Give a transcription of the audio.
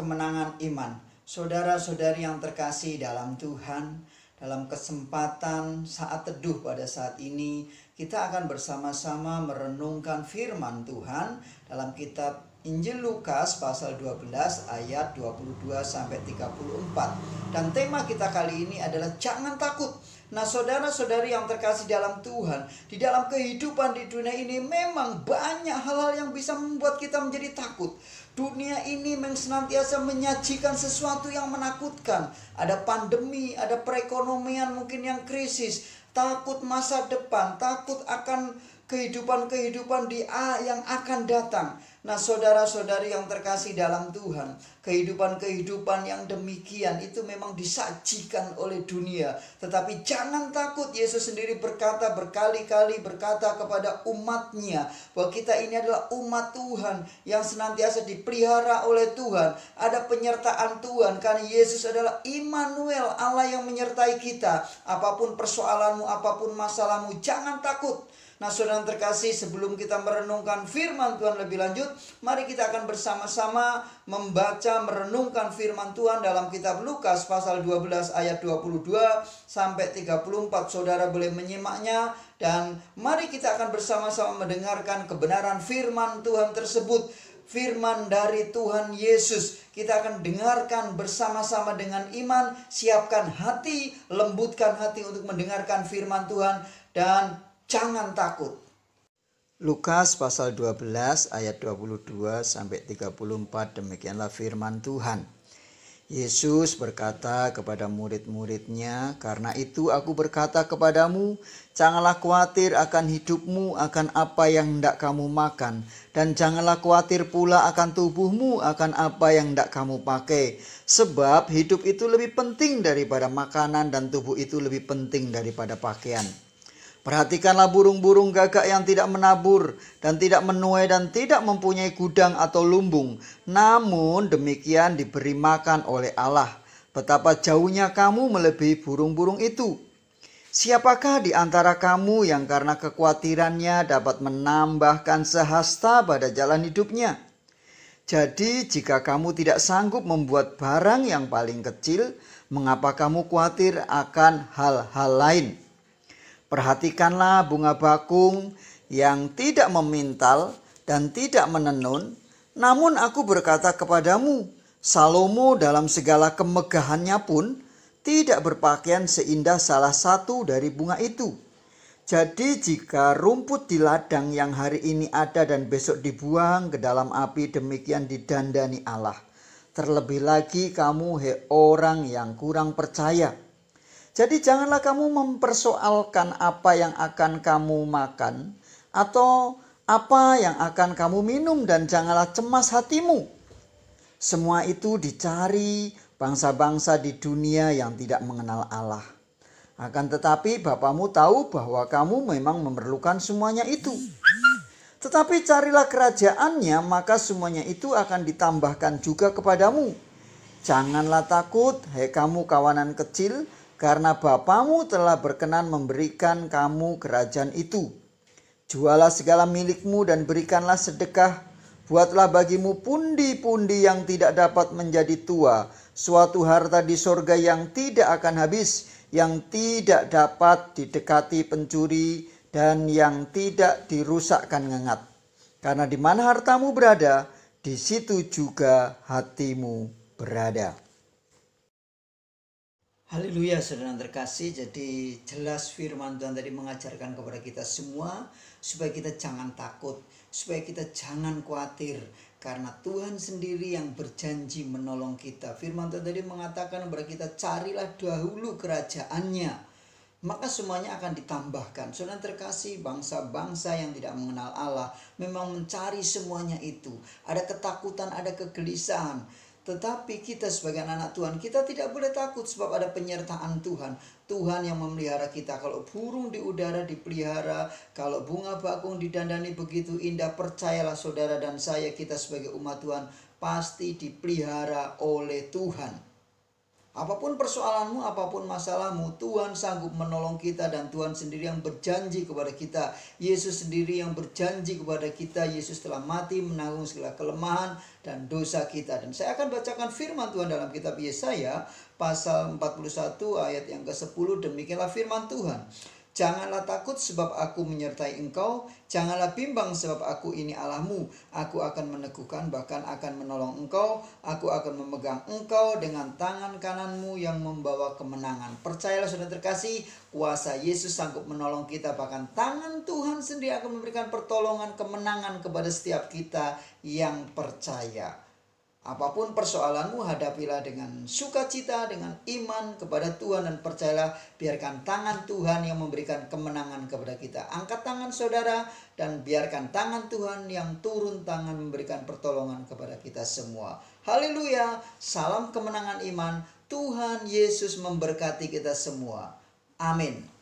kemenangan iman. Saudara-saudari yang terkasih dalam Tuhan, dalam kesempatan saat teduh pada saat ini, kita akan bersama-sama merenungkan firman Tuhan dalam kitab Injil Lukas pasal 12 ayat 22 sampai 34. Dan tema kita kali ini adalah jangan takut. Nah, saudara-saudari yang terkasih dalam Tuhan, di dalam kehidupan di dunia ini memang banyak hal-hal yang bisa membuat kita menjadi takut. Dunia ini memang senantiasa menyajikan sesuatu yang menakutkan. Ada pandemi, ada perekonomian mungkin yang krisis, takut masa depan, takut akan kehidupan-kehidupan yang akan datang. Nah, saudara-saudari yang terkasih dalam Tuhan, kehidupan-kehidupan yang demikian itu memang disajikan oleh dunia. Tetapi jangan takut, Yesus sendiri berkali-kali berkata kepada umatnya bahwa kita ini adalah umat Tuhan yang senantiasa dipelihara oleh Tuhan. Ada penyertaan Tuhan karena Yesus adalah Immanuel, Allah yang menyertai kita. Apapun persoalanmu, apapun masalahmu, jangan takut. Nah, saudara terkasih, sebelum kita merenungkan firman Tuhan lebih lanjut, mari kita akan bersama-sama membaca, merenungkan firman Tuhan dalam kitab Lukas pasal 12 ayat 22 sampai 34. Saudara boleh menyimaknya dan mari kita akan bersama-sama mendengarkan kebenaran firman Tuhan tersebut. Firman dari Tuhan Yesus, kita akan dengarkan bersama-sama dengan iman. Siapkan hati, lembutkan hati untuk mendengarkan firman Tuhan dan jangan takut. Lukas pasal 12 ayat 22 sampai 34, demikianlah firman Tuhan. Yesus berkata kepada murid-muridnya, "Karena itu aku berkata kepadamu, janganlah khawatir akan hidupmu, akan apa yang hendak kamu makan, dan janganlah khawatir pula akan tubuhmu, akan apa yang hendak kamu pakai. Sebab hidup itu lebih penting daripada makanan, dan tubuh itu lebih penting daripada pakaian. Perhatikanlah burung-burung gagak yang tidak menabur dan tidak menuai dan tidak mempunyai gudang atau lumbung, namun demikian diberi makan oleh Allah. Betapa jauhnya kamu melebihi burung-burung itu. Siapakah di antara kamu yang karena kekhawatirannya dapat menambahkan sehasta pada jalan hidupnya? Jadi jika kamu tidak sanggup membuat barang yang paling kecil, mengapa kamu khawatir akan hal-hal lain? Perhatikanlah bunga bakung yang tidak memintal dan tidak menenun. Namun aku berkata kepadamu, Salomo dalam segala kemegahannya pun tidak berpakaian seindah salah satu dari bunga itu. Jadi jika rumput di ladang yang hari ini ada dan besok dibuang ke dalam api, demikian didandani Allah. Terlebih lagi kamu, hei orang yang kurang percaya. Jadi janganlah kamu mempersoalkan apa yang akan kamu makan atau apa yang akan kamu minum, dan janganlah cemas hatimu. Semua itu dicari bangsa-bangsa di dunia yang tidak mengenal Allah. Akan tetapi Bapamu tahu bahwa kamu memang memerlukan semuanya itu. Tetapi carilah kerajaannya, maka semuanya itu akan ditambahkan juga kepadamu. Janganlah takut, hei kamu kawanan kecil, karena Bapamu telah berkenan memberikan kamu kerajaan itu. Jualah segala milikmu dan berikanlah sedekah. Buatlah bagimu pundi-pundi yang tidak dapat menjadi tua, suatu harta di sorga yang tidak akan habis, yang tidak dapat didekati pencuri, dan yang tidak dirusakkan ngengat. Karena di mana hartamu berada, di situ juga hatimu berada." Haleluya, saudara terkasih. Jadi jelas firman Tuhan tadi mengajarkan kepada kita semua supaya kita jangan takut, supaya kita jangan khawatir, karena Tuhan sendiri yang berjanji menolong kita. Firman Tuhan tadi mengatakan kepada kita, carilah dahulu kerajaannya, maka semuanya akan ditambahkan. Saudara terkasih, bangsa-bangsa yang tidak mengenal Allah memang mencari semuanya itu. Ada ketakutan, ada kegelisahan. Tetapi kita sebagai anak Tuhan, kita tidak boleh takut sebab ada penyertaan Tuhan. Tuhan yang memelihara kita. Kalau burung di udara dipelihara, kalau bunga bakung didandani begitu indah, percayalah saudara dan saya, kita sebagai umat Tuhan pasti dipelihara oleh Tuhan. Apapun persoalanmu, apapun masalahmu, Tuhan sanggup menolong kita, dan Tuhan sendiri yang berjanji kepada kita. Yesus sendiri yang berjanji kepada kita. Yesus telah mati menanggung segala kelemahan dan dosa kita. Dan saya akan bacakan firman Tuhan dalam kitab Yesaya pasal 41 ayat yang ke-10. Demikianlah firman Tuhan. Janganlah takut sebab aku menyertai engkau. Janganlah bimbang sebab aku ini Allahmu. Aku akan meneguhkan, bahkan akan menolong engkau. Aku akan memegang engkau dengan tangan kananmu yang membawa kemenangan. Percayalah saudara terkasih, kuasa Yesus sanggup menolong kita. Bahkan tangan Tuhan sendiri akan memberikan pertolongan, kemenangan kepada setiap kita yang percaya. Apapun persoalanmu, hadapilah dengan sukacita, dengan iman kepada Tuhan, dan percayalah, biarkan tangan Tuhan yang memberikan kemenangan kepada kita. Angkat tangan saudara dan biarkan tangan Tuhan yang turun tangan memberikan pertolongan kepada kita semua. Haleluya, salam kemenangan iman. Tuhan Yesus memberkati kita semua. Amin.